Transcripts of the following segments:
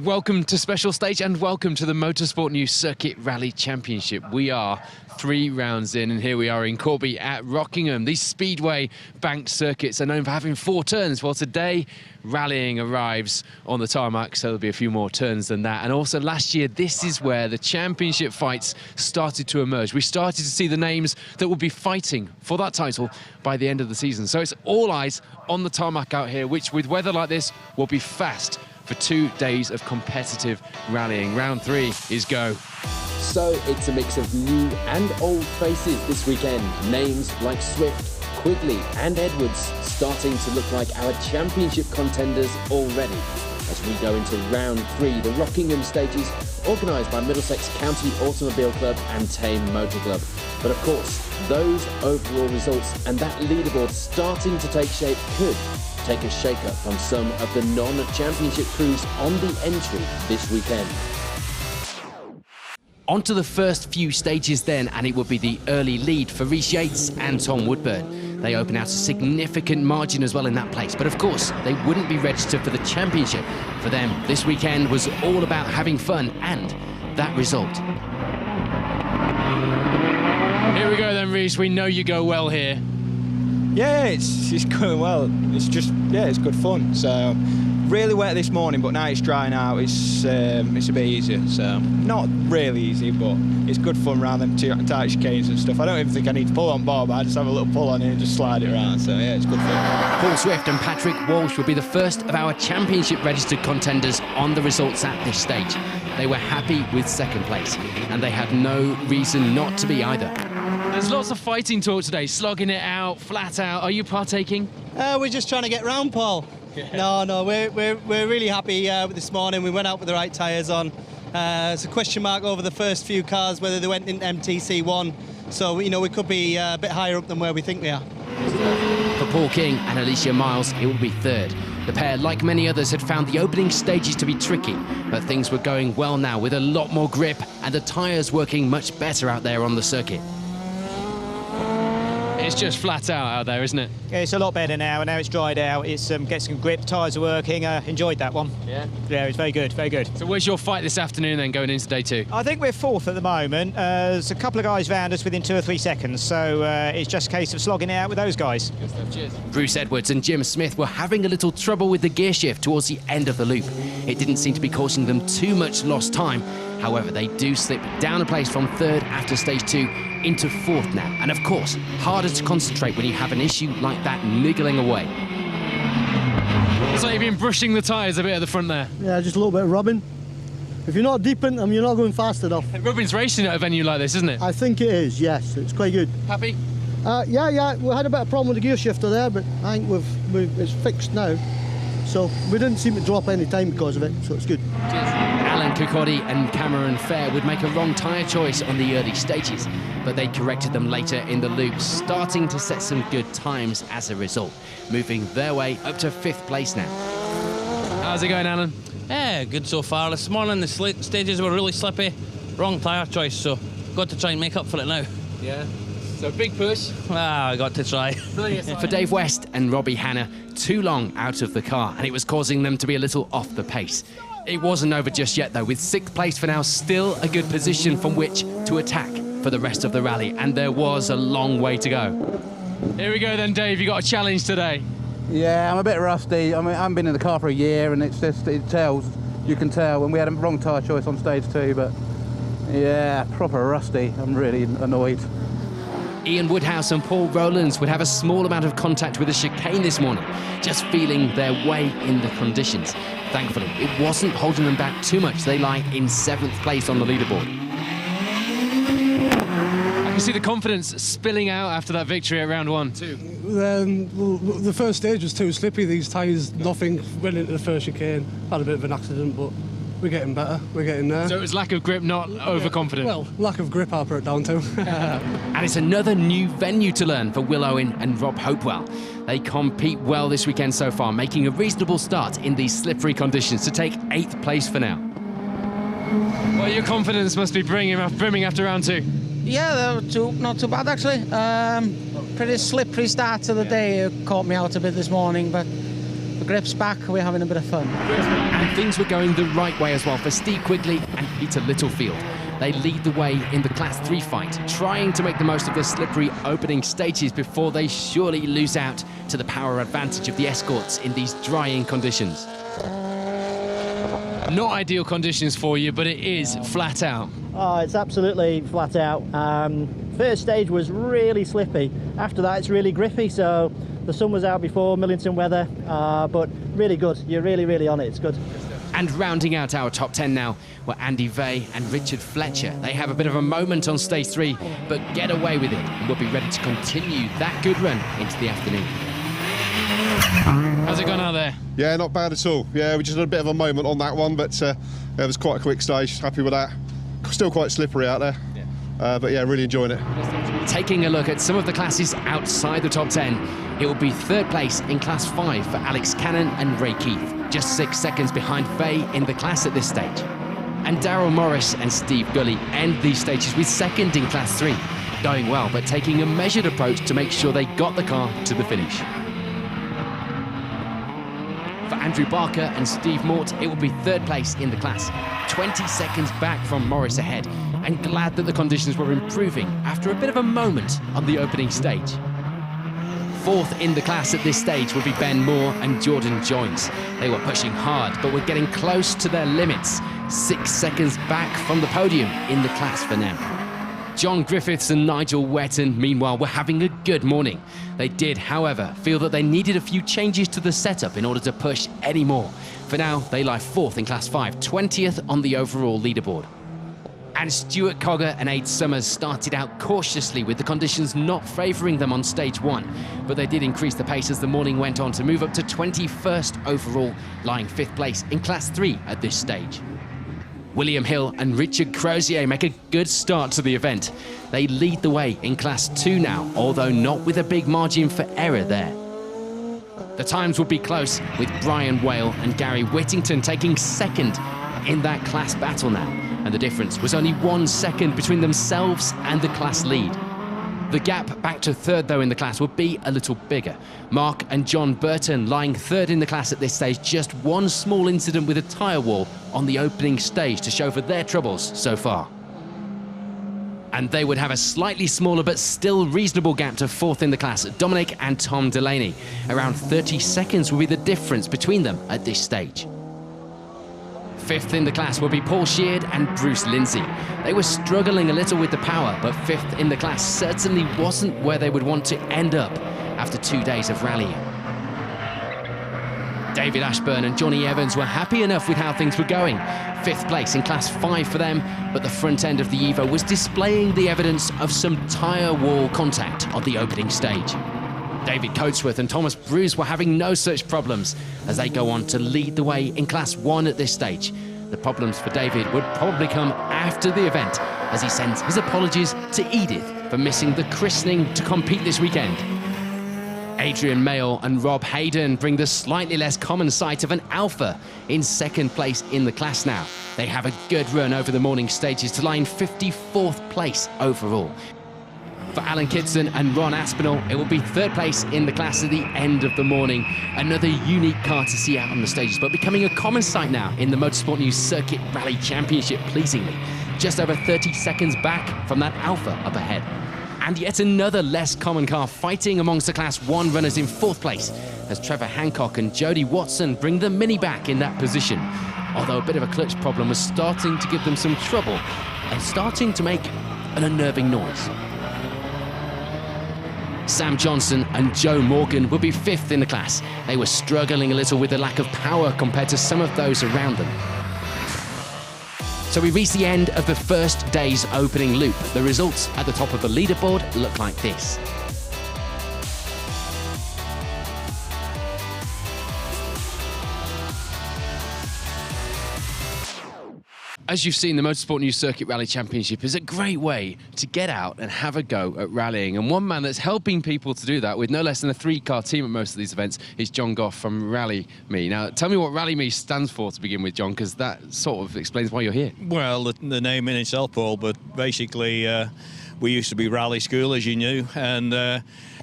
Welcome to Special Stage and welcome to the Motorsport News Circuit Rally Championship. We are 3 rounds in and here we are in Corby at Rockingham. These speedway banked circuits are known for having 4 turns. Well, today rallying arrives on the tarmac, so there'll be a few more turns than that. And also last year, this is where the championship fights started to emerge. We started to see the names that will be fighting for that title by the end of the season. So it's all eyes on the tarmac out here, which with weather like this will be fast for 2 days of competitive rallying. Round 3 is go. So it's a mix of new and old faces this weekend. Names like Swift, Quigley and Edwards starting to look like our championship contenders already. As we go into round 3, the Rockingham stages organised by Middlesex County Automobile Club and Tame Motor Club. But of course, those overall results and that leaderboard starting to take shape could take a shake-up from some of the non-championship crews on the entry this weekend. On to the first few stages then, and it will be the early lead for Rhys Yates and Tom Woodburn. They open out a significant margin as well in that place, but of course they wouldn't be registered for the championship. For them, this weekend was all about having fun and that result. Here we go then, Rhys. We know you go well here. Yeah, it's going well. It's just, yeah, it's good fun. So really wet this morning, but now it's drying out. It's a bit easier. So not really easy, but it's good fun around them tight chicanes and stuff. I don't even think I need to pull on board, but I just have a little pull on it and just slide it around. So yeah, it's good fun. Paul Swift and Patrick Walsh will be the first of our championship registered contenders on the results at this stage. They were happy with second place, and they had no reason not to be either. There's lots of fighting talk today, slogging it out, flat out. Are you partaking? We're just trying to get round, Paul. Yeah. No, we're really happy with this morning. We went out with the right tyres on. It's a question mark over the first few cars whether they went in MTC1. So, you know, we could be a bit higher up than where we think we are. For Paul King and Alicia Miles, it will be third. The pair, like many others, had found the opening stages to be tricky, but things were going well now with a lot more grip and the tyres working much better out there on the circuit. It's just flat out there, isn't it? Yeah, it's a lot better now, and now it's dried out. It's gets some grip, tyres are working. Enjoyed that one. Yeah? Yeah, it's very good, very good. So where's your fight this afternoon then, going into day 2? I think we're 4th at the moment. There's a couple of guys round us within 2 or 3 seconds, so it's just a case of slogging it out with those guys. Good stuff, cheers. Bruce Edwards and Jim Smith were having a little trouble with the gear shift towards the end of the loop. It didn't seem to be causing them too much lost time. However, they do slip down a place from 3rd after stage 2 into 4th now. And of course, harder to concentrate when you have an issue like that niggling away. It's like you've been brushing the tyres a bit at the front there. Yeah, just a little bit of rubbing. If you're not deep in them, you're not going fast enough. Rubbing's racing at a venue like this, isn't it? I think it is, yes. It's quite good. Happy? Yeah, we had a bit of problem with the gear shifter there, but I think it's fixed now. So we didn't seem to drop any time because of it, so it's good. Cheers. Alan Kirkcaldy and Cameron Fair would make a wrong tyre choice on the early stages, but they corrected them later in the loops, starting to set some good times as a result, moving their way up to 5th place now. How's it going, Alan? Yeah, good so far. This morning the stages were really slippy, wrong tyre choice, so got to try and make up for it now. Yeah. So big push. I got to try. For Dave West and Robbie Hanna, too long out of the car, and it was causing them to be a little off the pace. It wasn't over just yet, though, with 6th place for now, still a good position from which to attack for the rest of the rally, and there was a long way to go. Here we go then, Dave. You got a challenge today. Yeah, I'm a bit rusty. I mean, I haven't been in the car for a year, and it's just, you can tell, when we had a wrong tyre choice on stage 2, but yeah, proper rusty. I'm really annoyed. Ian Woodhouse and Paul Rowlands would have a small amount of contact with the chicane this morning, just feeling their way in the conditions. Thankfully, it wasn't holding them back too much. They lie in 7th place on the leaderboard. I can see the confidence spilling out after that victory at round 1, too. Well, the first stage was too slippy. These tyres, nothing, went into the first chicane. Had a bit of an accident, but we're getting better. We're getting there. So it was lack of grip, not overconfident? Well, lack of grip, I'll put it down to. And it's another new venue to learn for Will Owen and Rob Hopewell. They compete well this weekend so far, making a reasonable start in these slippery conditions to take 8th place for now. Well, your confidence must be brimming after round 2. Yeah, not too bad actually. Pretty slippery start to the day. It caught me out a bit this morning, but grip's back, we're having a bit of fun. And things were going the right way as well for Steve Quigley and Peter Littlefield. They lead the way in the Class 3 fight, trying to make the most of the slippery opening stages before they surely lose out to the power advantage of the Escorts in these drying conditions. Not ideal conditions for you, but it is flat out. Oh, it's absolutely flat out. First stage was really slippy. After that, it's really grippy, so the sun was out before, Millington weather, but really good. You're really on it. It's good. And rounding out our top 10 now were Andy Vey and Richard Fletcher. They have a bit of a moment on stage 3, but get away with it and will be ready to continue that good run into the afternoon. How's it gone out there? Yeah, not bad at all. Yeah, we just had a bit of a moment on that one, but it was quite a quick stage. Happy with that. Still quite slippery out there, but yeah, really enjoying it. Taking a look at some of the classes outside the top 10, it will be third place in Class 5 for Alex Cannon and Ray Keith, just 6 seconds behind Vey in the class at this stage. And Daryl Morris and Steve Gully end these stages with second in Class 3, going well, but taking a measured approach to make sure they got the car to the finish. For Andrew Barker and Steve Mort, it will be third place in the class, 20 seconds back from Morris ahead, and glad that the conditions were improving after a bit of a moment on the opening stage. Fourth in the class at this stage will be Ben Moore and Jordan Joins. They were pushing hard, but were getting close to their limits, 6 seconds back from the podium in the class for now. John Griffiths and Nigel Wetton, meanwhile, were having a good morning. They did, however, feel that they needed a few changes to the setup in order to push any more. For now, they lie fourth in Class 5, 20th on the overall leaderboard. And Stuart Cogger and Aid Summers started out cautiously with the conditions not favouring them on stage 1, but they did increase the pace as the morning went on to move up to 21st overall, lying 5th place in Class 3 at this stage. William Hill and Richard Crozier make a good start to the event. They lead the way in Class 2 now, although not with a big margin for error there. The times will be close, with Brian Whale and Gary Whittington taking second in that class battle now, and the difference was only 1 second between themselves and the class lead. The gap back to third, though, in the class will be a little bigger. Mark and John Burton lying third in the class at this stage, just one small incident with a tyre wall on the opening stage to show for their troubles so far. And they would have a slightly smaller but still reasonable gap to fourth in the class, Dominic and Tom Delaney. Around 30 seconds will be the difference between them at this stage. Fifth in the class will be Paul Sheard and Bruce Lindsay. They were struggling a little with the power, but fifth in the class certainly wasn't where they would want to end up after 2 days of rallying. David Ashburn and Johnny Evans were happy enough with how things were going. 5th place in Class 5 for them, but the front end of the Evo was displaying the evidence of some tyre wall contact on the opening stage. David Coatsworth and Thomas Bruce were having no such problems as they go on to lead the way in Class 1 at this stage. The problems for David would probably come after the event, as he sends his apologies to Edith for missing the christening to compete this weekend. Adrian Mayle and Rob Hayden bring the slightly less common sight of an Alpha in 2nd place in the class now. They have a good run over the morning stages to lie in 54th place overall. For Alan Kitson and Ron Aspinall, it will be 3rd place in the class at the end of the morning. Another unique car to see out on the stages, but becoming a common sight now in the Motorsport News Circuit Rally Championship, pleasingly. Just over 30 seconds back from that Alpha up ahead. And yet another less common car fighting amongst the Class 1 runners in 4th place, as Trevor Hancock and Jody Watson bring the Mini back in that position. Although a bit of a clutch problem was starting to give them some trouble and starting to make an unnerving noise. Sam Johnson and Joe Morgan will be 5th in the class. They were struggling a little with the lack of power compared to some of those around them. So we reach the end of the first day's opening loop. The results at the top of the leaderboard look like this. As you've seen, the Motorsport News Circuit Rally Championship is a great way to get out and have a go at rallying. And one man that's helping people to do that with no less than a 3-car team at most of these events is John Goff from Rally Me. Now, tell me what Rally Me stands for to begin with, John, because that sort of explains why you're here. Well, the name in itself, Paul, but basically we used to be rally school, as you knew, and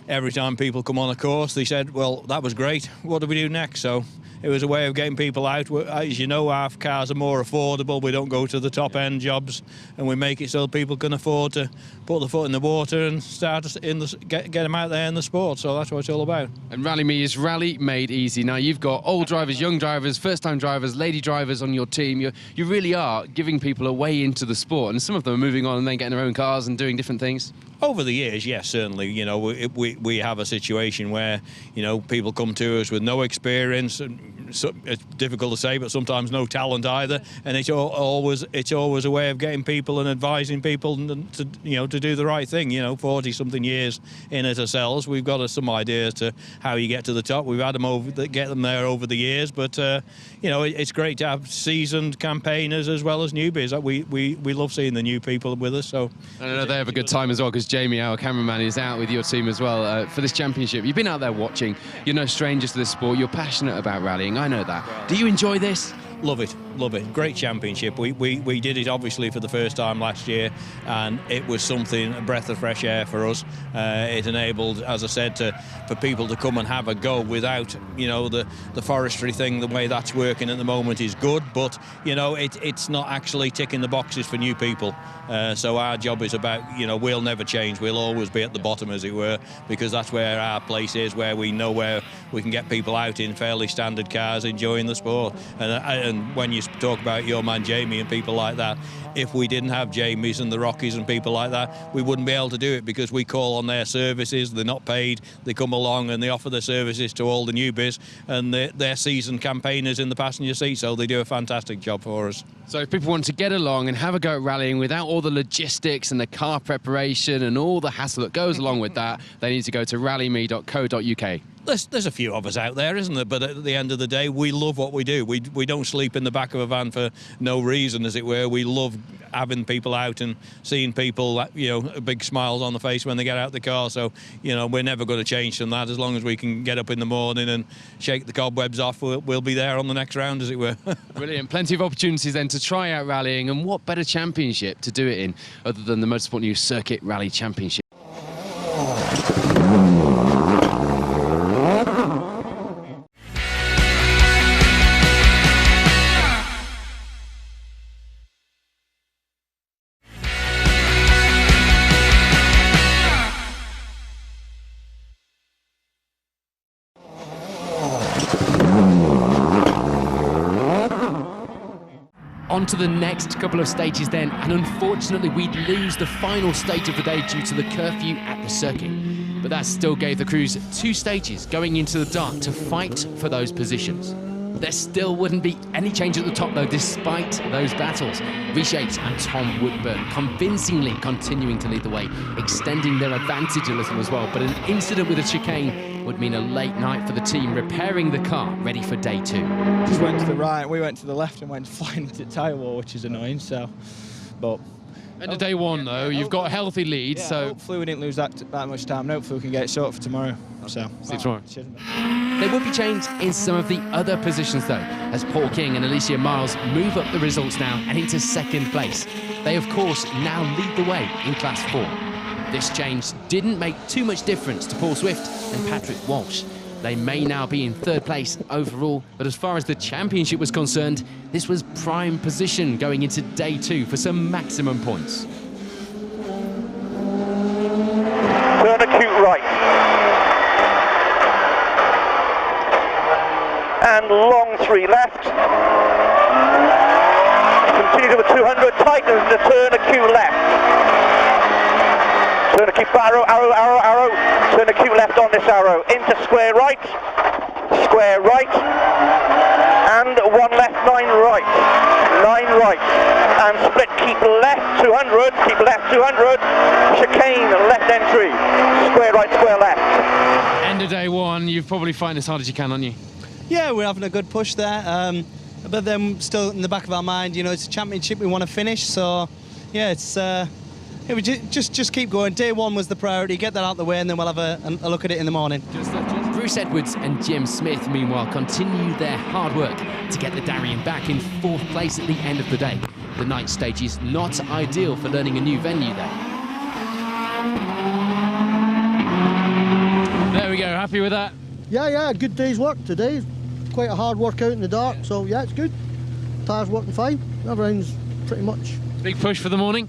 every time people come on a course, they said, well, that was great, what do we do next? So it was a way of getting people out. As you know, our cars are more affordable. We don't go to the top-end jobs, and we make it so people can afford to put the foot in the water and start get them out there in the sport. So that's what it's all about. And Rally Me is rally made easy. Now, you've got old drivers, young drivers, first-time drivers, lady drivers on your team. You really are giving people a way into the sport, and some of them are moving on and then getting their own cars and doing different things. Over the years, yes, certainly. You know, we have a situation where, you know, people come to us with no experience, and so it's difficult to say, but sometimes no talent either. And it's always a way of getting people and advising people to, you know, to do the right thing. You know, 40-something years in it ourselves, we've got some ideas to how you get to the top. We've had them get them there over the years, but you know, it's great to have seasoned campaigners as well as newbies. We love seeing the new people with us. So I know they have a good time as well, because Jamie, our cameraman, is out with your team as well for this championship. You've been out there watching. You're no strangers to this sport. You're passionate about rallying. I know that. Do you enjoy this? Love it, love it. Great championship. We did it obviously for the first time last year, and it was something, a breath of fresh air for us. It enabled, as I said, for people to come and have a go without, you know, the forestry thing. The way that's working at the moment is good, but you know, it's not actually ticking the boxes for new people. So our job is about, you know, we'll never change. We'll always be at the bottom, as it were, because that's where our place is, where we know where we can get people out in fairly standard cars enjoying the sport. And when you talk about your man Jamie and people like that, if we didn't have Jamies and the Rockies and people like that, we wouldn't be able to do it, because we call on their services. They're not paid. They come along and they offer their services to all the newbies, and they're seasoned campaigners in the passenger seat, so they do a fantastic job for us. So if people want to get along and have a go at rallying without all the logistics and the car preparation and all the hassle that goes along with that, they need to go to rallyme.co.uk. There's a few of us out there, isn't there? But at the end of the day, we love what we do. We don't sleep in the back of a van for no reason, as it were. We love having people out and seeing people, you know, big smiles on the face when they get out the car. So, you know, we're never going to change from that. As long as we can get up in the morning and shake the cobwebs off, we'll be there on the next round, as it were. Brilliant. Plenty of opportunities then to try out rallying, and what better championship to do it in other than the Motorsport News Circuit Rally Championship. On to the next couple of stages then, and unfortunately we'd lose the final stage of the day due to the curfew at the circuit. But that still gave the crews 2 stages going into the dark to fight for those positions. There still wouldn't be any change at the top though, despite those battles. Reshapes and Tom Woodburn convincingly continuing to lead the way, extending their advantage a little as well. But an incident with a chicane would mean a late night for the team repairing the car, ready for day 2. Just went to the right, we went to the left and went flying into the tyre wall, which is annoying. So, but end of day 1 though, you've got a healthy lead, so hopefully we didn't lose that much time. And hopefully we can get it sorted for tomorrow. So see you tomorrow. There will be change in some of the other positions though, as Paul King and Alicia Miles move up the results now and into 2nd place. They of course now lead the way in Class 4. This change didn't make too much difference to Paul Swift and Patrick Walsh. They may now be in 3rd place overall, but as far as the championship was concerned, this was prime position going into day 2 for some maximum points. Turn acute right. And long 3 left. Continue to a 200, tightens the turn acute left. Turn acute arrow, arrow, arrow, arrow. Turn acute left on this arrow. Into square right. Square right. And 1 left, 9 right. 9 right. And split, keep left 200, keep left 200. Chicane, left entry. Square right, square left. End of day 1, you've probably fighting as hard as you can, aren't you? Yeah, we're having a good push there. But then still in the back of our mind, you know, it's a championship we want to finish. So, yeah, it's... It would just keep going. Day 1 was the priority. Get that out of the way, and then we'll have a look at it in the morning. Bruce Edwards and Jim Smith, meanwhile, continue their hard work to get the Darien back in 4th place at the end of the day. The night stage is not ideal for learning a new venue there. happy with that? Yeah, good day's work today. Quite a hard workout in the dark, so yeah, it's good. Tyres working fine. Everything's pretty much. Big push for the morning?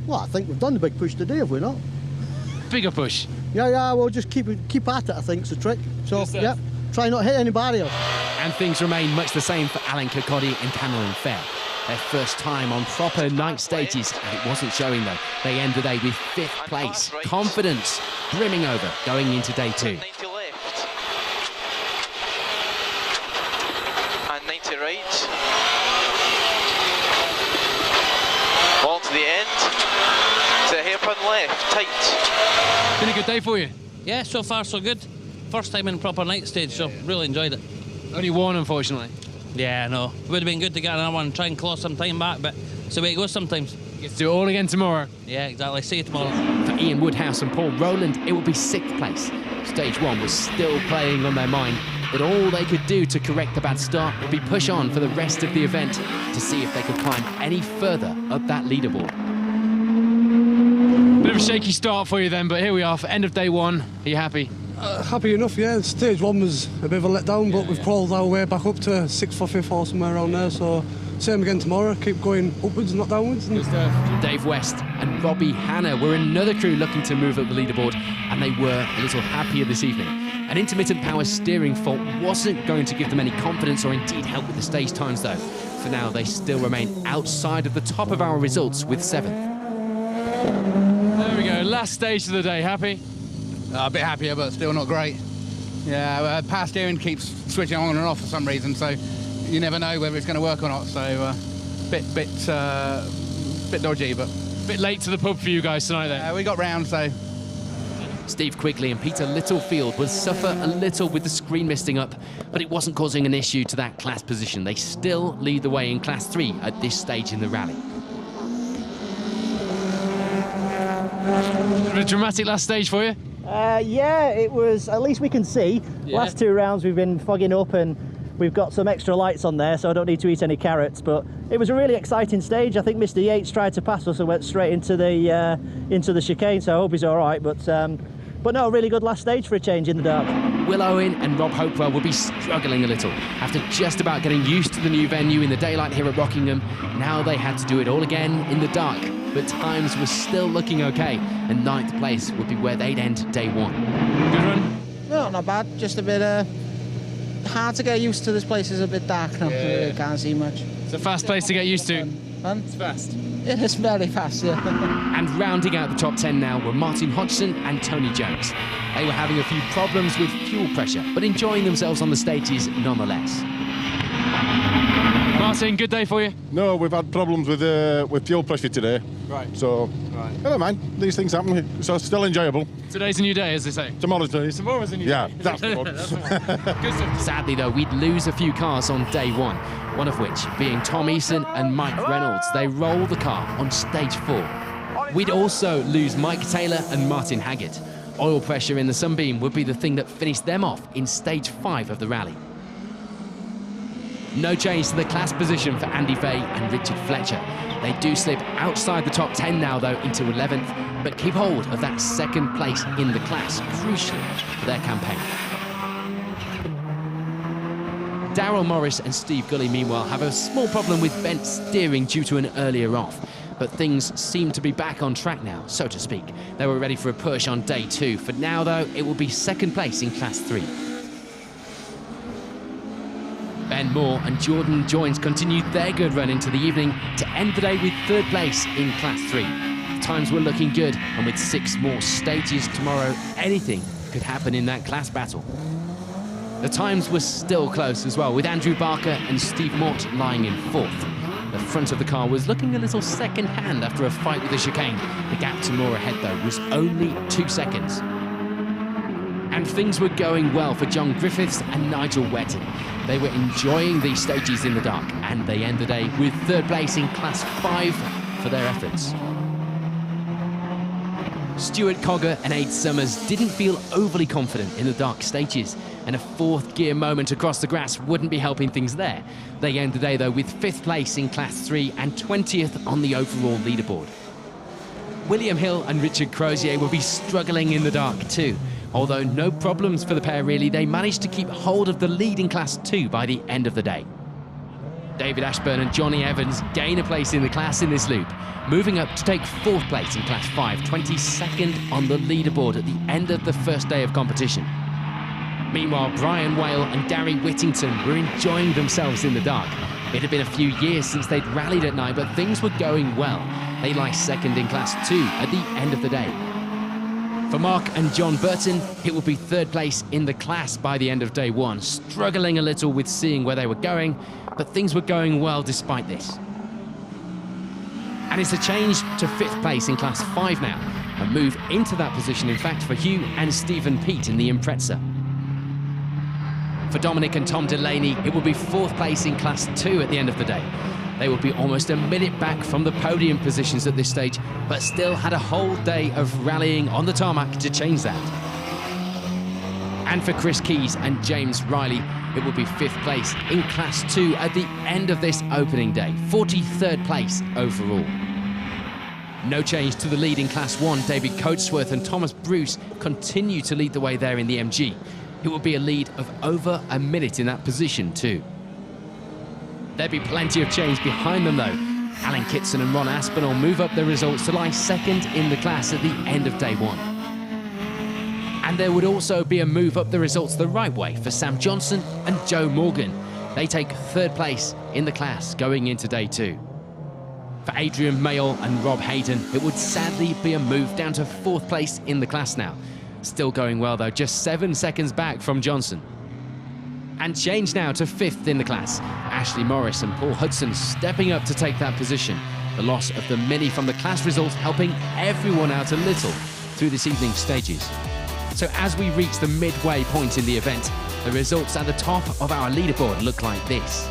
Well, I think we've done the big push today, have we not? Bigger push? Yeah, we'll just keep at it, I think, is the trick. So, yeah, try not to hit any barriers. And things remain much the same for Alan Kirkcaldy and Cameron Fair. Their first time on proper night stages, and it wasn't showing though. They end the day with 5th place. Confidence brimming over going into day 2. 90 left. And 90 right. Ball to the end. To the hairpin left, tight. Been a good day for you? Yeah, so far so good. First time in proper night stage, so really enjoyed it. Only one, unfortunately. Yeah, no. Would have been good to get another one and try and claw some time back, but it's the way it goes sometimes. Get to do it all again tomorrow. Yeah, exactly. See you tomorrow. For Ian Woodhouse and Paul Rowland, it will be 6th place. Stage 1 was still playing on their mind, but all they could do to correct the bad start would be push on for the rest of the event to see if they could climb any further up that leaderboard. Bit of a shaky start for you then, but here we are for end of day 1. Are you happy? Happy enough, yeah. Stage 1 was a bit of a letdown, but we've crawled our way back up to 6th or 5th or somewhere around there, so same again tomorrow, keep going upwards, not downwards. Dave West and Robbie Hanna were another crew looking to move up the leaderboard, and they were a little happier this evening. An intermittent power steering fault wasn't going to give them any confidence or indeed help with the stage times though. For now, they still remain outside of the top of our results with 7th. There we go, last stage of the day. Happy? A bit happier, but still not great. Yeah, power steering keeps switching on and off for some reason, so you never know whether it's going to work or not. So, bit dodgy, but bit late to the pub for you guys tonight then. We got round, so. Steve Quigley and Peter Littlefield will suffer a little with the screen misting up, but it wasn't causing an issue to that class position. They still lead the way in Class 3 at this stage in the rally. A dramatic last stage for you? Yeah, it was, at least we can see. Yeah. Last 2 rounds we've been fogging up and we've got some extra lights on there, so I don't need to eat any carrots, but it was a really exciting stage. I think Mr. Yates tried to pass us and went straight into the chicane, so I hope he's all right, but no, really good last stage for a change in the dark. Will Owen and Rob Hopewell will be struggling a little. After just about getting used to the new venue in the daylight here at Rockingham, now they had to do it all again in the dark. But times were still looking okay, and 9th place would be where they'd end day 1. Good run? No, not bad. Just a bit hard to get used to. This place is a bit dark now. Yeah. Can't see much. It's a fast place to get used to. Fun? It's fast. It is very fast, yeah. And rounding out the top 10 now were Martin Hodgson and Tony Jones. They were having a few problems with fuel pressure, but enjoying themselves on the stages nonetheless. Martin, good day for you? No, we've had problems with fuel pressure today. Right. So, never mind. These things happen. So it's still enjoyable. Today's a new day, as they say. Tomorrow's a new day. Yeah, that's the one. Good stuff. Sadly, though, we'd lose a few cars on day 1, one of which being Tom Eason and Mike Reynolds. They roll the car on stage 4. We'd also lose Mike Taylor and Martin Haggett. Oil pressure in the Sunbeam would be the thing that finished them off in stage 5 of the rally. No change to the class position for Andy Vey and Richard Fletcher. They do slip outside the top 10 now, though, into 11th, but keep hold of that 2nd place in the class, crucial for their campaign. Darryl Morris and Steve Gully, meanwhile, have a small problem with bent steering due to an earlier off, but things seem to be back on track now, so to speak. They were ready for a push on day 2. For now, though, it will be 2nd place in Class 3. Ben Moore and Jordan Joins continued their good run into the evening to end the day with 3rd place in Class 3. Times were looking good, and with 6 more stages tomorrow, anything could happen in that class battle. The times were still close as well, with Andrew Barker and Steve Mort lying in 4th. The front of the car was looking a little second-hand after a fight with the chicane. The gap to Moore ahead, though, was only 2 seconds. And things were going well for John Griffiths and Nigel Wetton. They were enjoying these stages in the dark, and they end the day with 3rd place in Class 5 for their efforts. Stuart Cogger and Aid Summers didn't feel overly confident in the dark stages, and a 4th gear moment across the grass wouldn't be helping things there. They end the day, though, with 5th place in Class 3 and 20th on the overall leaderboard. William Hill and Richard Crozier will be struggling in the dark too. Although no problems for the pair really, they managed to keep hold of the lead in Class 2 by the end of the day. David Ashburn and Johnny Evans gain a place in the class in this loop, moving up to take 4th place in Class 5, 22nd on the leaderboard at the end of the first day of competition. Meanwhile, Brian Whale and Gary Whittington were enjoying themselves in the dark. It had been a few years since they'd rallied at night, but things were going well. They lie 2nd in Class 2 at the end of the day. For Mark and John Burton, it will be 3rd place in the class by the end of day 1, struggling a little with seeing where they were going, but things were going well despite this. And it's a change to 5th place in Class 5 now, a move into that position, in fact, for Hugh and Stephen Peat in the Impreza. For Dominic and Tom Delaney, it will be 4th place in Class 2 at the end of the day. They will be almost a minute back from the podium positions at this stage, but still had a whole day of rallying on the tarmac to change that. And for Chris Keys and James Riley, it will be 5th place in Class 2 at the end of this opening day, 43rd place overall. No change to the lead in Class 1. David Coatsworth and Thomas Bruce continue to lead the way there in the MG. It will be a lead of over a minute in that position too. There'll be plenty of change behind them though. Alan Kitson and Ron Aspinall move up their results to lie 2nd in the class at the end of day 1. And there would also be a move up the results the right way for Sam Johnson and Joe Morgan. They take 3rd place in the class going into day 2. For Adrian Mayall and Rob Hayden, it would sadly be a move down to 4th place in the class now. Still going well though, just 7 seconds back from Johnson. And change now to 5th in the class. Ashley Morris and Paul Hudson stepping up to take that position. The loss of the Mini from the class results helping everyone out a little through this evening's stages. So as we reach the midway point in the event, the results at the top of our leaderboard look like this.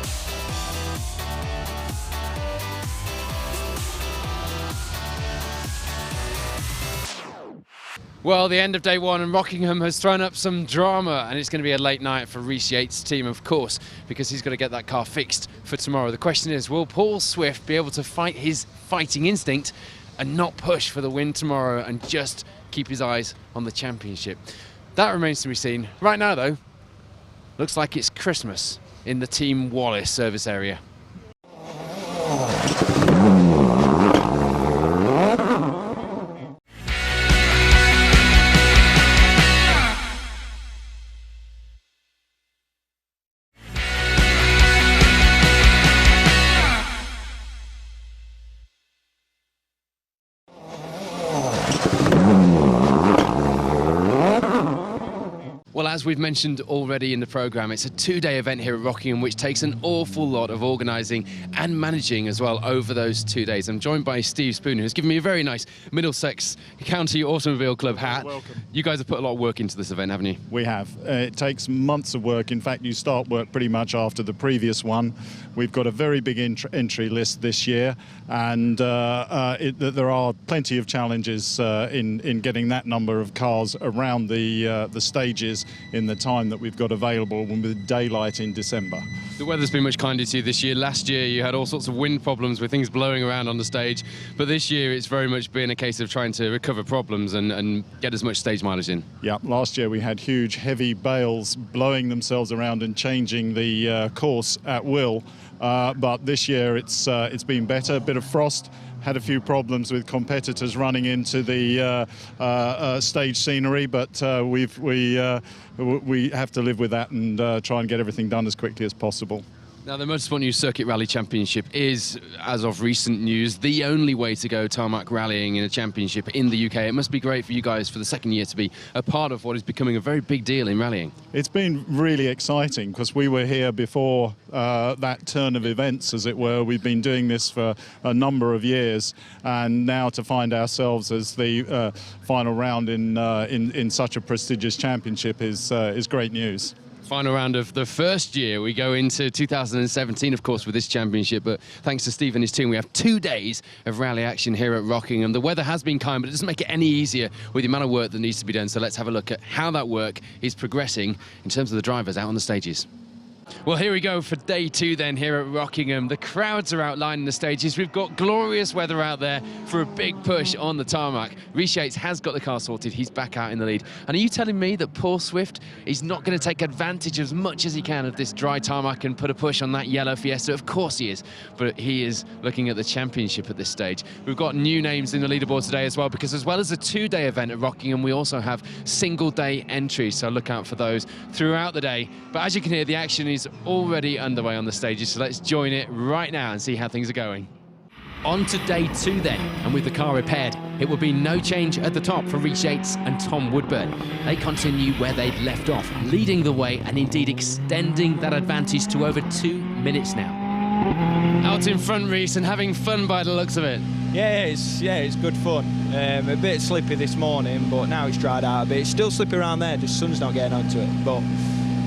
Well, the end of day 1 and Rockingham has thrown up some drama, and it's going to be a late night for Rhys Yates' team, of course, because he's got to get that car fixed for tomorrow. The question is, will Paul Swift be able to fight his fighting instinct and not push for the win tomorrow and just keep his eyes on the championship? That remains to be seen. Right now, though, looks like it's Christmas in the Team Wallace service area. Well, as we've mentioned already in the programme, it's a 2-day event here at Rockingham, which takes an awful lot of organising and managing as well over those 2 days. I'm joined by Steve Spooner, who's given me a very nice Middlesex County Automobile Club hat. Welcome. You guys have put a lot of work into this event, haven't you? We have. It takes months of work. In fact, you start work pretty much after the previous one. We've got a very big entry list this year, and there are plenty of challenges in getting that number of cars around the stages in the time that we've got available with daylight in December. The weather's been much kinder to you this year. Last year you had all sorts of wind problems with things blowing around on the stage, but this year it's very much been a case of trying to recover problems and get as much stage mileage in. Yeah, last year we had huge heavy bales blowing themselves around and changing the course at will, but this year it's been better. A bit of frost, had a few problems with competitors running into the stage scenery, but we have to live with that and try and get everything done as quickly as possible. Now, the Motorsport News Circuit Rally Championship is, as of recent news, the only way to go tarmac rallying in a championship in the UK. It must be great for you guys for the second year to be a part of what is becoming a very big deal in rallying. It's been really exciting because we were here before that turn of events, as it were. We've been doing this for a number of years, and now to find ourselves as the final round in such a prestigious championship is great news. Final round of the first year. We go into 2017, of course, with this championship, but thanks to Steve and his team, we have 2 days of rally action here at Rockingham. The weather has been kind, but it doesn't make it any easier with the amount of work that needs to be done. So let's have a look at how that work is progressing in terms of the drivers out on the stages. Well, here we go for day 2 then here at Rockingham. The crowds are outlining the stages. We've got glorious weather out there for a big push on the tarmac. Rhys Yates has got the car sorted. He's back out in the lead. And are you telling me that Paul Swift is not going to take advantage as much as he can of this dry tarmac and put a push on that yellow Fiesta? Of course he is, but he is looking at the championship at this stage. We've got new names in the leaderboard today as well, because as well as a 2-day event at Rockingham, we also have single-day entries, so look out for those throughout the day. But as you can hear, the action is already underway on the stages, so let's join it right now and see how things are going. On to day 2 then, and with the car repaired, it will be no change at the top for Rhys Yates and Tom Woodburn. They continue where they'd left off, leading the way and indeed extending that advantage to over 2 minutes now. Out in front, Rhys, and having fun by the looks of it. Yeah, it's good fun. A bit slippy this morning, but now it's dried out a bit. It's still slippy around there, just sun's not getting onto it. But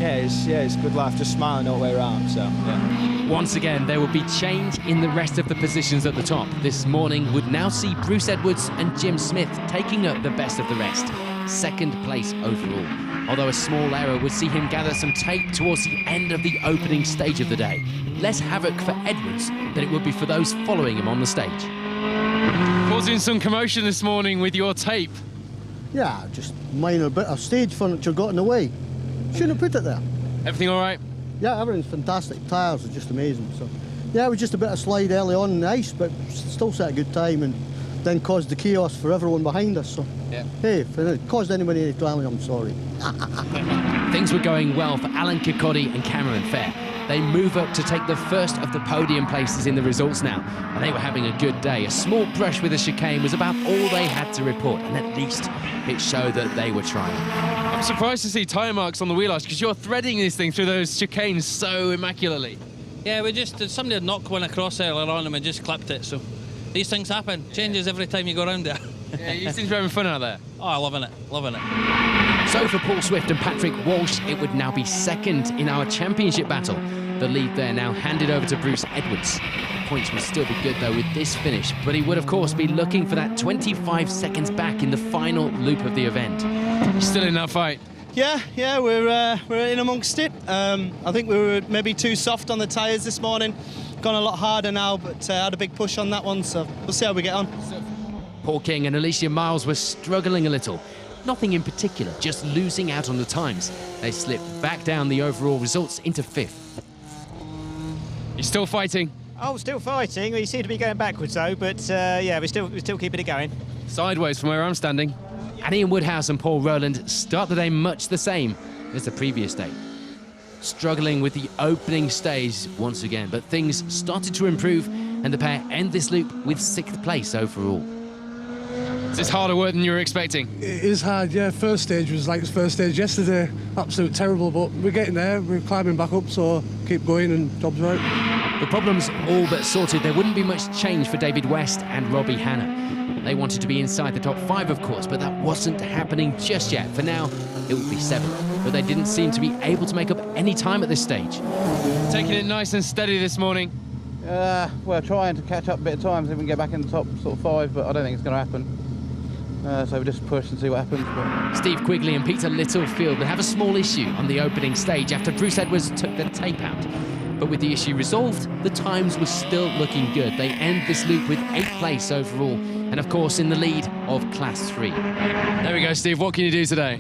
it's good life, just smiling all the way around. So yeah. Once again, there will be change in the rest of the positions at the top. This morning would now see Bruce Edwards and Jim Smith taking up the best of the rest. 2nd place overall. Although a small error would see him gather some tape towards the end of the opening stage of the day. Less havoc for Edwards than it would be for those following him on the stage. Causing some commotion this morning with your tape. Yeah, just minor bit of stage furniture got in the way. Shouldn't have put it there. Everything all right? Yeah, everything's fantastic. Tyres are just amazing. So, yeah, it was just a bit of slide early on in the ice, but still set a good time and then caused the chaos for everyone behind us. So, yeah. Hey, if it caused anybody any drama, I'm sorry. Things were going well for Alan Kirkcaldy and Cameron Fair. They move up to take the first of the podium places in the results now, and they were having a good day. A small brush with a chicane was about all they had to report, and at least it showed that they were trying. I'm surprised to see tyre marks on the wheel arch, because you're threading this thing through those chicanes so immaculately. Yeah, somebody had knocked one across earlier on and we just clipped it, so these things happen. Changes every time you go around there. Yeah, you seem to be having fun out there. Oh, loving it. So for Paul Swift and Patrick Walsh, it would now be 2nd in our championship battle. The lead there now handed over to Bruce Edwards. Points would still be good though with this finish, but he would of course be looking for that 25 seconds back in the final loop of the event. Still in that fight? Yeah, we're in amongst it. I think we were maybe too soft on the tyres this morning. Gone a lot harder now, but had a big push on that one, so we'll see how we get on. Paul King and Alicia Miles were struggling a little. Nothing in particular, just losing out on the times. They slipped back down the overall results into 5th. You're still fighting? Oh, still fighting. We seem to be going backwards though, but yeah, we're still keeping it going. Sideways from where I'm standing. And Ian Woodhouse and Paul Rowland start the day much the same as the previous day. Struggling with the opening stage once again, but things started to improve and the pair end this loop with 6th place overall. Is this harder work than you were expecting? It is hard, yeah. First stage was like the first stage yesterday. Absolute terrible, but we're getting there. We're climbing back up, so keep going and job's right. The problem's all but sorted. There wouldn't be much change for David West and Robbie Hanna. They wanted to be inside the top 5, of course, but that wasn't happening just yet. For now, it would be 7th, but they didn't seem to be able to make up any time at this stage. Taking it nice and steady this morning. We're trying to catch up a bit of time so we can get back in the top sort of 5, but I don't think it's going to happen. So we just push and see what happens. But Steve Quigley and Peter Littlefield would have a small issue on the opening stage after Bruce Edwards took the tape out. But with the issue resolved, the times were still looking good. They end this loop with 8th place overall, and of course in the lead of Class 3. There we go, Steve. What can you do today?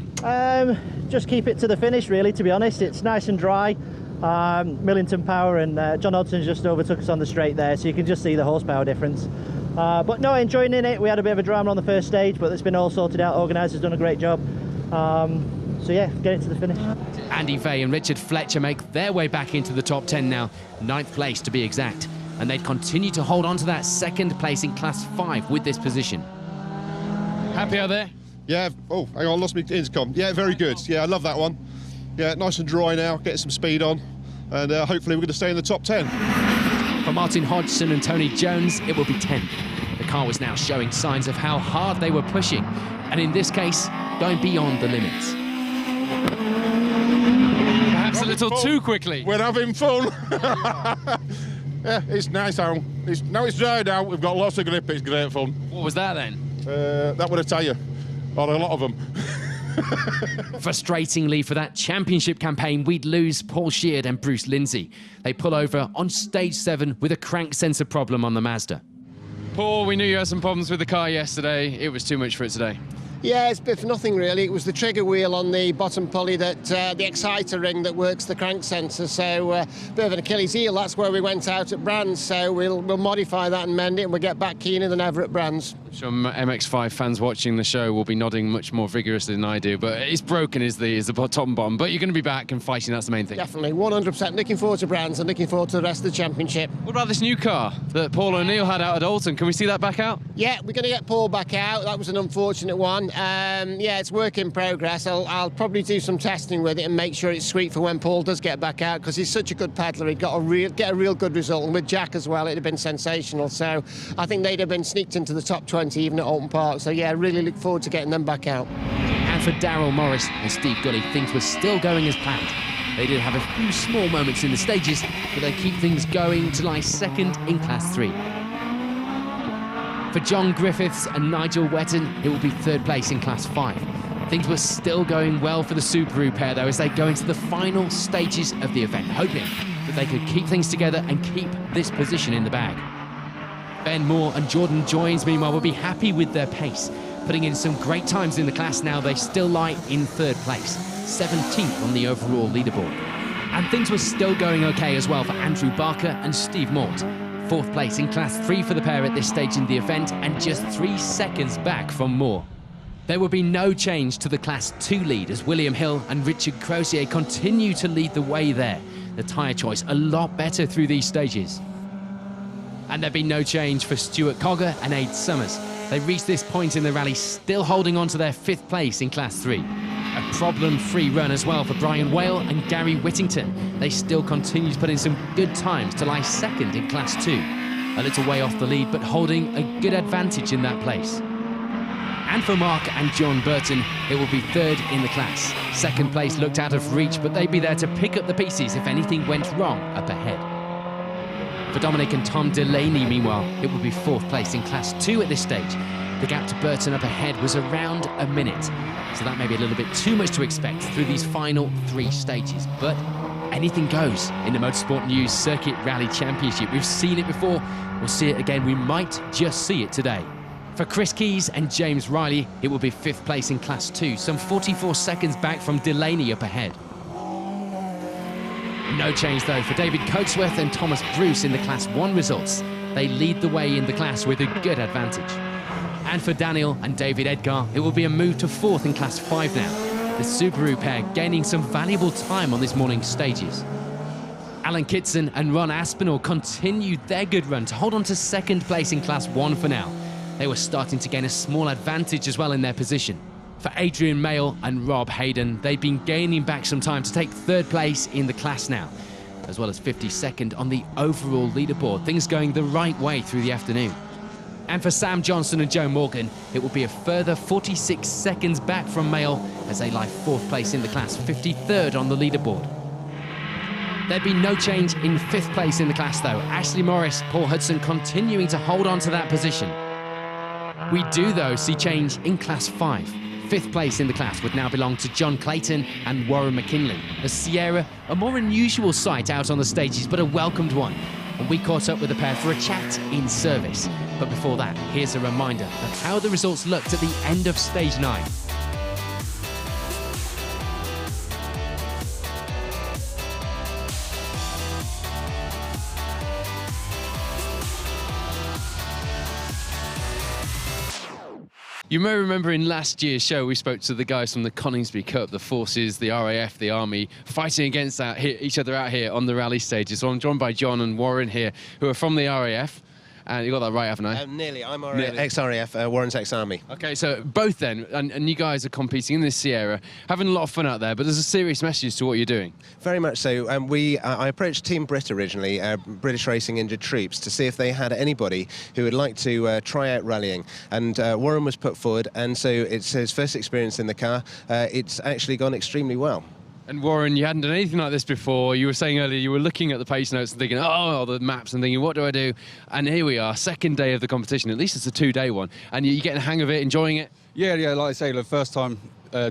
Just keep it to the finish, really, to be honest. It's nice and dry. Millington Power and John Hodson just overtook us on the straight there, so you can just see the horsepower difference. But no, enjoying it. We had a bit of a drama on the first stage, but it's been all sorted out. Organisers done a great job. So yeah, get it to the finish. Andy Vey and Richard Fletcher make their way back into the top 10 now, 9th place to be exact. And they'd continue to hold on to that 2nd place in Class 5 with this position. Happy out there? Yeah, oh, hang on, lost my intercom. Yeah, very good. Yeah, I love that one. Yeah, nice and dry now, getting some speed on. And hopefully we're going to stay in the top 10. For Martin Hodgson and Tony Jones, it will be 10th. The car was now showing signs of how hard they were pushing, and in this case, going beyond the limits. Perhaps a little too quickly. We're having fun. Yeah, it's nice out. Now it's dried out, we've got lots of grip, it's great fun. What was that then? That would I tell you, or a lot of them. Frustratingly for that championship campaign, we'd lose Paul Sheard and Bruce Lindsay. They pull over on stage 7 with a crank sensor problem on the Mazda. Paul, we knew you had some problems with the car yesterday. It was too much for it today. Yeah, it's a bit of nothing really. It was the trigger wheel on the bottom pulley, that the exciter ring that works the crank sensor. So a bit of an Achilles heel. That's where we went out at Brands. So we'll modify that and mend it, and we'll get back keener than ever at Brands. I'm sure MX5 fans watching the show will be nodding much more vigorously than I do, but it's broken is the top and bottom. But you're going to be back and fighting, that's the main thing. Definitely, 100%. Looking forward to Brands and looking forward to the rest of the championship. What about this new car that Paul O'Neill had out at Alton? Can we see that back out? Yeah, we're going to get Paul back out. That was an unfortunate one. Yeah, it's work in progress. I'll probably do some testing with it and make sure it's sweet for when Paul does get back out, because he's such a good peddler. He'd got get a real good result, and with Jack as well, it'd have been sensational. So I think they'd have been sneaked into the top 20 even at Alton Park. So yeah, really look forward to getting them back out. And for Darryl Morris and Steve Gully, things were still going as planned. They did have a few small moments in the stages, but they keep things going to lie second in Class 3. For John Griffiths and Nigel Wetton, it will be third place in Class 5. Things were still going well for the Subaru pair, though, as they go into the final stages of the event, hoping that they could keep things together and keep this position in the bag. Ben Moore and Jordan Joynes, meanwhile, will be happy with their pace, putting in some great times in the class now. They still lie in third place, 17th on the overall leaderboard. And things were still going okay as well for Andrew Barker and Steve Mort. Fourth place in Class 3 for the pair at this stage in the event, and just 3 seconds back from Moore. There will be no change to the Class 2 lead as William Hill and Richard Crozier continue to lead the way there. The tyre choice a lot better through these stages. And there'll be no change for Stuart Cogger and Aid Summers. They reached this point in the rally still holding on to their 5th place in Class 3. A problem-free run as well for Brian Whale and Gary Whittington. They still continue to put in some good times to lie second in Class 2. A little way off the lead, but holding a good advantage in that place. And for Mark and John Burton, it will be third in the class. Second place looked out of reach, but they'd be there to pick up the pieces if anything went wrong up ahead. For Dominic and Tom Delaney, meanwhile, it will be 4th place in Class 2 at this stage. The gap to Burton up ahead was around a minute, so that may be a little bit too much to expect through these final 3 stages. But anything goes in the Motorsport News Circuit Rally Championship. We've seen it before, we'll see it again. We might just see it today. For Chris Keys and James Riley, it will be 5th place in Class 2, some 44 seconds back from Delaney up ahead. No change, though, for David Coatsworth and Thomas Bruce in the Class 1 results. They lead the way in the class with a good advantage. And for Daniel and David Edgar, it will be a move to 4th in Class 5 now. The Subaru pair gaining some valuable time on this morning's stages. Alan Kitson and Ron Aspinall continued their good run to hold on to 2nd place in Class 1 for now. They were starting to gain a small advantage as well in their position. For Adrian Mayle and Rob Hayden, they've been gaining back some time to take 3rd place in the class now, as well as 52nd on the overall leaderboard. Things going the right way through the afternoon. And for Sam Johnson and Joe Morgan, it will be a further 46 seconds back from Mayle as they lie 4th place in the class, 53rd on the leaderboard. There'd be no change in 5th place in the class though. Ashley Morris, Paul Hudson continuing to hold on to that position. We do though see change in Class 5. 5th place in the class would now belong to John Clayton and Warren McKinley. The Sierra, a more unusual sight out on the stages, but a welcomed one. And we caught up with the pair for a chat in service. But before that, here's a reminder of how the results looked at the end of Stage 9. You may remember in last year's show, we spoke to the guys from the Coningsby Cup, the forces, the RAF, the Army, fighting against each other out here on the rally stages. So I'm joined by John and Warren here, who are from the RAF. And you got that right, haven't I? Nearly. I'm ex-RAF, Warren's ex-Army. Okay, so both then, and you guys are competing in this Sierra, having a lot of fun out there, but there's a serious message to what you're doing. Very much so. I approached Team Brit originally, British Racing Injured Troops, to see if they had anybody who would like to try out rallying. And Warren was put forward, and so it's his first experience in the car. It's actually gone extremely well. And Warren, you hadn't done anything like this before. You were saying earlier you were looking at the pace notes and thinking, oh, the maps, and thinking, what do I do? And here we are, 2nd day of the competition. At least it's a 2-day one. And you're getting the hang of it, enjoying it? Yeah, like I say, the first time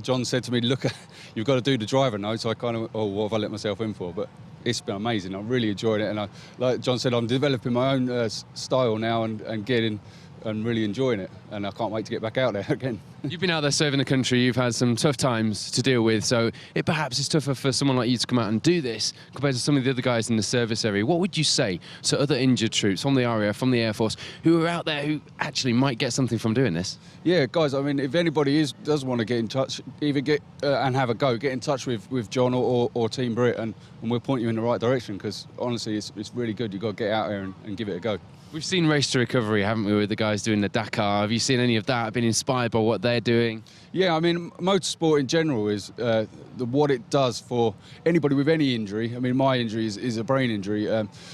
John said to me, look, you've got to do the driver now. So I kind of, oh, what have I let myself in for? But it's been amazing. I really enjoyed it. And like John said, I'm developing my own style now and getting and really enjoying it. And I can't wait to get back out there again. You've been out there serving the country, you've had some tough times to deal with, so it perhaps is tougher for someone like you to come out and do this compared to some of the other guys in the service area. What would you say to other injured troops from the RAF, from the Air Force, who are out there who actually might get something from doing this? Yeah, guys, I mean, if anybody does want to get in touch, either get and have a go, get in touch with John or Team Brit, and we'll point you in the right direction, because honestly, it's really good. You've got to get out there and give it a go. We've seen Race to Recovery, haven't we, with the guys doing the Dakar? Have you seen any of that? Been inspired by what they're doing? Yeah, I mean, motorsport in general is what it does for anybody with any injury. I mean, my injury is a brain injury,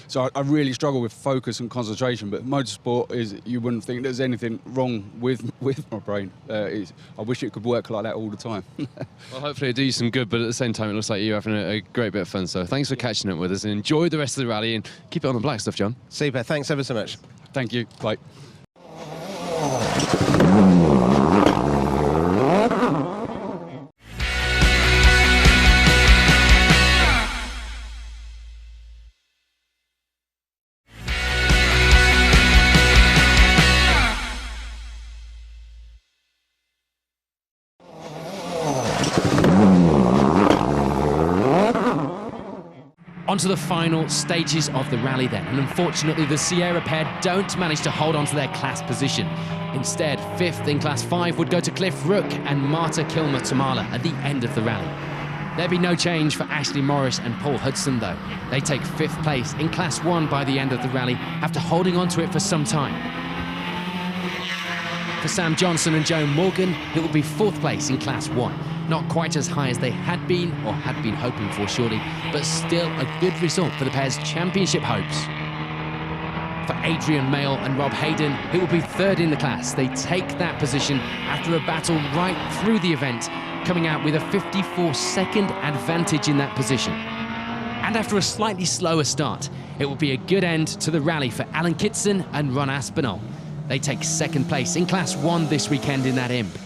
so I really struggle with focus and concentration. But motorsport is, you wouldn't think there's anything wrong with my brain. I wish it could work like that all the time. Well, hopefully it'll do you some good, but at the same time, it looks like you're having a great bit of fun. So thanks for catching up with us, and enjoy the rest of the rally, and keep it on the black stuff, John. Super, thanks ever so much. Thank you, bye. On to the final stages of the rally then, and unfortunately the Sierra pair don't manage to hold on to their class position. Instead, 5th in Class 5 would go to Cliff Rook and Marta Kilmer-Tamala at the end of the rally. There'd be no change for Ashley Morris and Paul Hudson though. They take 5th place in Class 1 by the end of the rally, after holding on to it for some time. For Sam Johnson and Joe Morgan, it will be 4th place in Class 1. Not quite as high as they had been, or had been hoping for surely, but still a good result for the pair's championship hopes. For Adrian Mayle and Rob Hayden, who will be 3rd in the class, they take that position after a battle right through the event, coming out with a 54-second advantage in that position. And after a slightly slower start, it will be a good end to the rally for Alan Kitson and Ron Aspinall. They take 2nd place in Class 1 this weekend in that imp.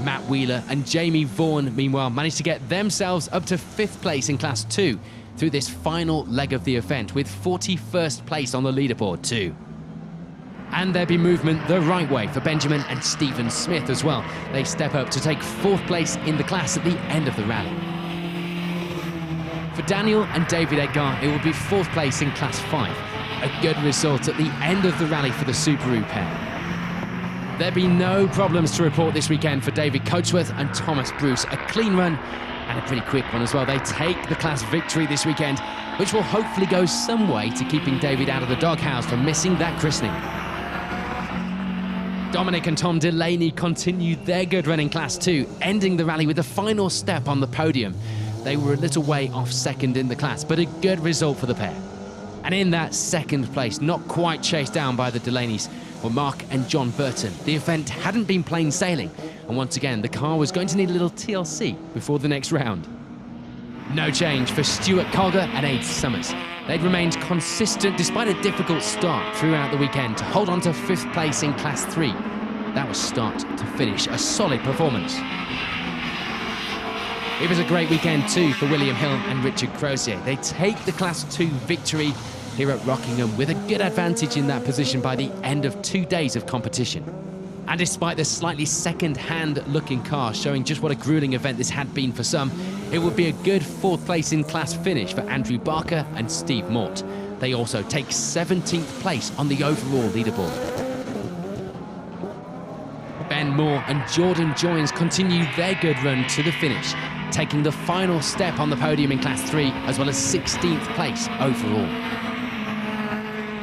Matt Wheeler and Jamie Vaughan, meanwhile, managed to get themselves up to 5th place in Class 2 through this final leg of the event, with 41st place on the leaderboard too. And there'll be movement the right way for Benjamin and Stephen Smith as well. They step up to take 4th place in the class at the end of the rally. For Daniel and David Edgar, it will be 4th place in Class 5. A good result at the end of the rally for the Subaru pair. There'll be no problems to report this weekend for David Coatsworth and Thomas Bruce. A clean run and a pretty quick one as well. They take the class victory this weekend, which will hopefully go some way to keeping David out of the doghouse for missing that christening. Dominic and Tom Delaney continued their good run in Class 2, ending the rally with the final step on the podium. They were a little way off 2nd in the class, but a good result for the pair. And in that 2nd place, not quite chased down by the Delaneys, were Mark and John Burton. The event hadn't been plain sailing, and once again, the car was going to need a little TLC before the next round. No change for Stuart Colger and Aid Summers. They'd remained consistent despite a difficult start throughout the weekend to hold on to 5th place in Class 3. That was start to finish a solid performance. It was a great weekend too for William Hill and Richard Crozier. They take the Class 2 victory here at Rockingham with a good advantage in that position by the end of 2 days of competition. And despite the slightly second-hand looking car showing just what a grueling event this had been for some, it would be a good 4th place in class finish for Andrew Barker and Steve Mort. They also take 17th place on the overall leaderboard. Ben Moore and Jordan Joins continue their good run to the finish, taking the final step on the podium in Class 3, as well as 16th place overall.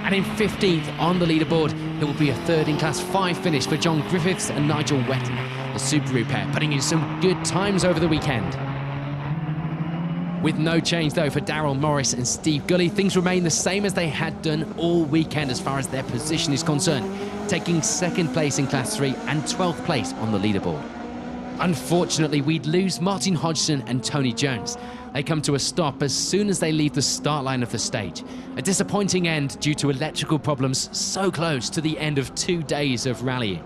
And in 15th on the leaderboard, it will be a 3rd in Class 5 finish for John Griffiths and Nigel Wetton, the Subaru pair putting in some good times over the weekend. With no change though for Darryl Morris and Steve Gully, things remain the same as they had done all weekend as far as their position is concerned, taking 2nd place in Class 3 and 12th place on the leaderboard. Unfortunately, we'd lose Martin Hodgson and Tony Jones. They come to a stop as soon as they leave the start line of the stage. A disappointing end due to electrical problems so close to the end of 2 days of rallying.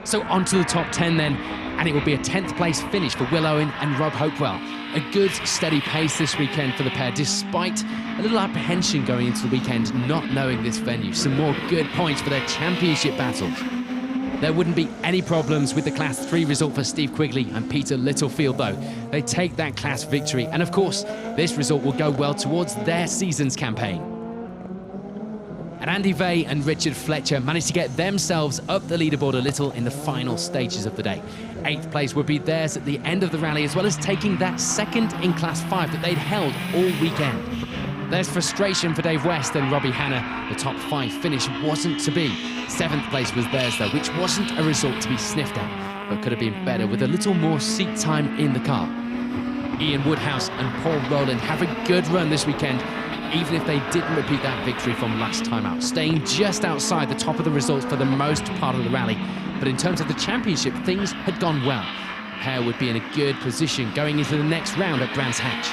So on to the top 10 then, and it will be a 10th place finish for Will Owen and Rob Hopewell. A good, steady pace this weekend for the pair, despite a little apprehension going into the weekend, not knowing this venue. Some more good points for their championship battle. There wouldn't be any problems with the Class 3 result for Steve Quigley and Peter Littlefield, though. They take that class victory, and of course, this result will go well towards their season's campaign. And Andy Vey and Richard Fletcher managed to get themselves up the leaderboard a little in the final stages of the day. 8th place would be theirs at the end of the rally, as well as taking that second in Class 5 that they'd held all weekend. There's frustration for Dave West and Robbie Hanna. The top 5 finish wasn't to be. 7th place was theirs, though, which wasn't a result to be sniffed at, but could have been better with a little more seat time in the car. Ian Woodhouse and Paul Rowland have a good run this weekend, even if they didn't repeat that victory from last time out, staying just outside the top of the results for the most part of the rally. But in terms of the championship, things had gone well. The pair would be in a good position going into the next round at Brands Hatch.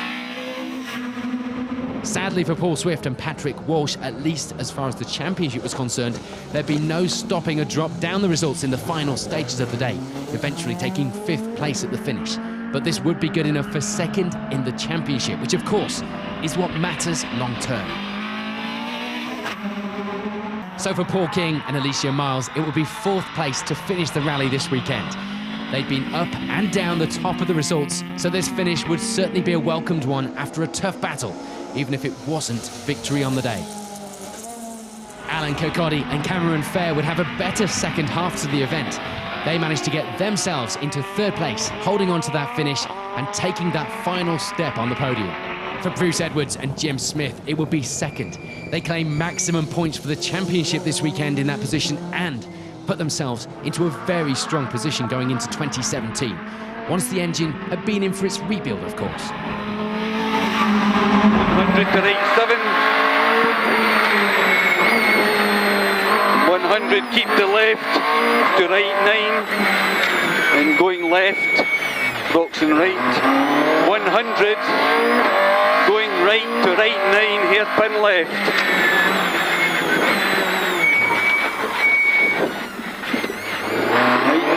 Sadly for Paul Swift and Patrick Walsh, at least as far as the championship was concerned, there'd be no stopping a drop down the results in the final stages of the day, eventually taking 5th place at the finish. But this would be good enough for 2nd in the championship, which of course is what matters long term. So for Paul King and Alicia Miles, it will be 4th place to finish the rally this weekend. They'd been up and down the top of the results, so this finish would certainly be a welcomed one after a tough battle, even if it wasn't victory on the day. Alan Kirkcaldy and Cameron Fair would have a better second half to the event. They managed to get themselves into 3rd place, holding on to that finish and taking that final step on the podium. For Bruce Edwards and Jim Smith, it would be 2nd. They claim maximum points for the championship this weekend in that position and put themselves into a very strong position going into 2017, once the engine had been in for its rebuild, of course. 100 to right 7. 100 keep to left to right 9, and going left, box and right. 100 going right to right 9, hairpin left. Right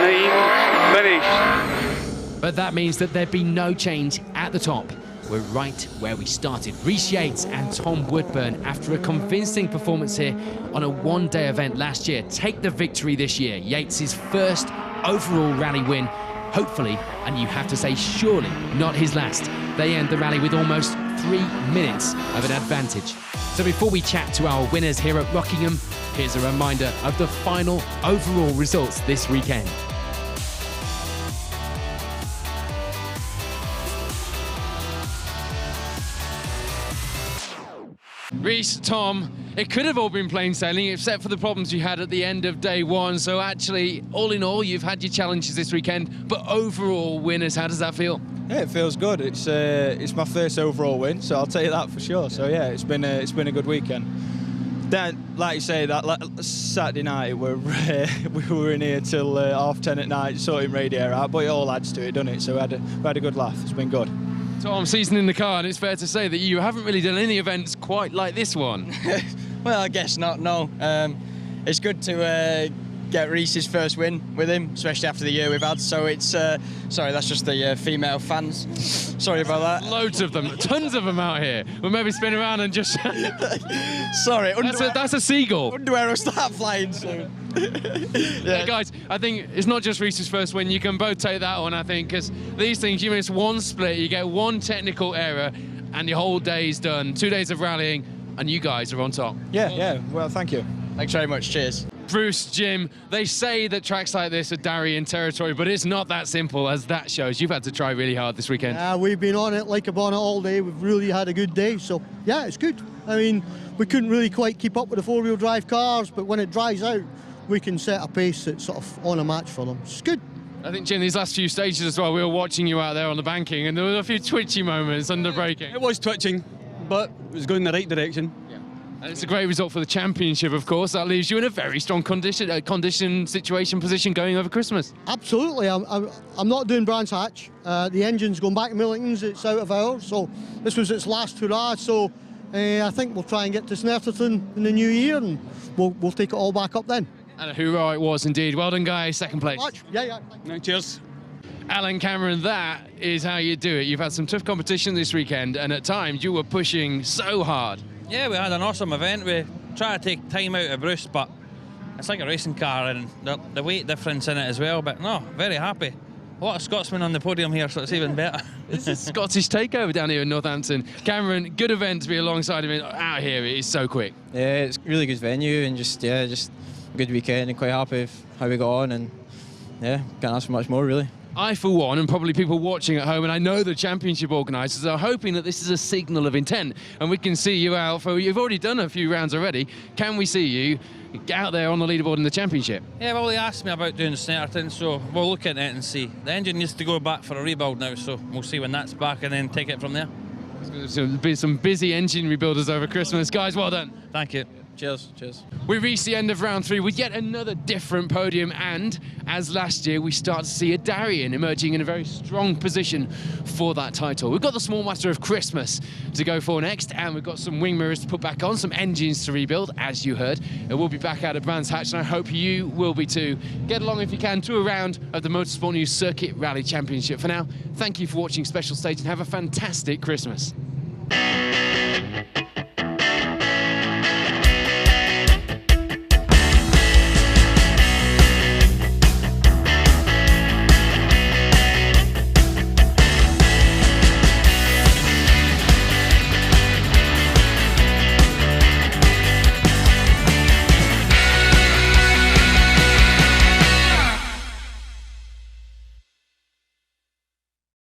9 finished. But that means that there'd be no change at the top. We're right where we started. Rhys Yates and Tom Woodburn, after a convincing performance here on a one-day event last year, take the victory this year. Yates' first overall rally win, hopefully, and you have to say surely, not his last. They end the rally with almost 3 minutes of an advantage. So before we chat to our winners here at Rockingham, here's a reminder of the final overall results this weekend. Rhys, Tom, it could have all been plain sailing except for the problems you had at the end of day 1. So actually, all in all, you've had your challenges this weekend, but overall winners, how does that feel? Yeah, it feels good. It's my first overall win, so I'll tell you that for sure. So yeah, it's been a good weekend. Then, like you say, that Saturday night we were in here till 10:30 at night sorting radiator out, but it all adds to it, doesn't it? So we had a good laugh. It's been good. Tom, season in the car, and it's fair to say that you haven't really done any events quite like this one. Well, I guess not, no. It's good to get Rhys's first win with him, especially after the year we've had. So it's, sorry, that's just the female fans. Sorry about that. Loads of them, tons of them out here. We'll maybe spin around and just... Sorry, that's a seagull. Underwear will start flying soon. Yeah, guys, I think it's not just Rhys's first win. You can both take that on, I think, because these things, you miss one split, you get one technical error, and your whole day's done. 2 days of rallying, and you guys are on top. Yeah, well, thank you. Thanks very much, cheers. Bruce, Jim, they say that tracks like this are Darien territory, but it's not that simple, as that shows. You've had to try really hard this weekend. Yeah, we've been on it like a bonnet all day. We've really had a good day, so yeah, it's good. I mean, we couldn't really quite keep up with the four-wheel drive cars, but when it dries out, we can set a pace that's sort of on a match for them. It's good. I think, Jim, these last few stages as well, we were watching you out there on the banking, and there were a few twitchy moments under braking. It was twitching, but it was going in the right direction. And it's a great result for the championship, of course. That leaves you in a very strong position going over Christmas. Absolutely. I'm not doing Brands Hatch. The engine's going back to Millington's. It's out of hours, so this was its last hurrah. So I think we'll try and get to Snetterton in the new year, and we'll take it all back up then. And a hoorah it was indeed. Well done, guys. Second place. Yeah. No, cheers. Alan Cameron, that is how you do it. You've had some tough competition this weekend, and at times you were pushing so hard. Yeah, we had an awesome event. We tried to take time out of Bruce, but it's like a racing car, and the weight difference in it as well. But no, very happy. A lot of Scotsmen on the podium here, so it's even better. This is Scottish takeover down here in Northampton. Cameron, good event to be alongside him. Out here, it is so quick. Yeah, it's a really good venue, and just a good weekend, and quite happy with how we got on, and yeah, can't ask for much more really. I, for one, and probably people watching at home, and I know the championship organisers are hoping that this is a signal of intent, and we can see you out for, you've already done a few rounds already. Can we see you out there on the leaderboard in the championship? Yeah, well, they asked me about doing Snetterton, so we'll look at it and see. The engine needs to go back for a rebuild now, so we'll see when that's back and then take it from there. There's going to be some busy engine rebuilders over Christmas. Guys, well done. Thank you. Cheers. We reached the end of round 3 with yet another different podium, and as last year, we start to see a Darien emerging in a very strong position for that title. We've got the small matter of Christmas to go for next, and we've got some wing mirrors to put back on, some engines to rebuild, as you heard. And we'll be back out of Brands Hatch, and I hope you will be too. Get along if you can to a round of the Motorsport News Circuit Rally Championship. For now, thank you for watching Special Stage, and have a fantastic Christmas.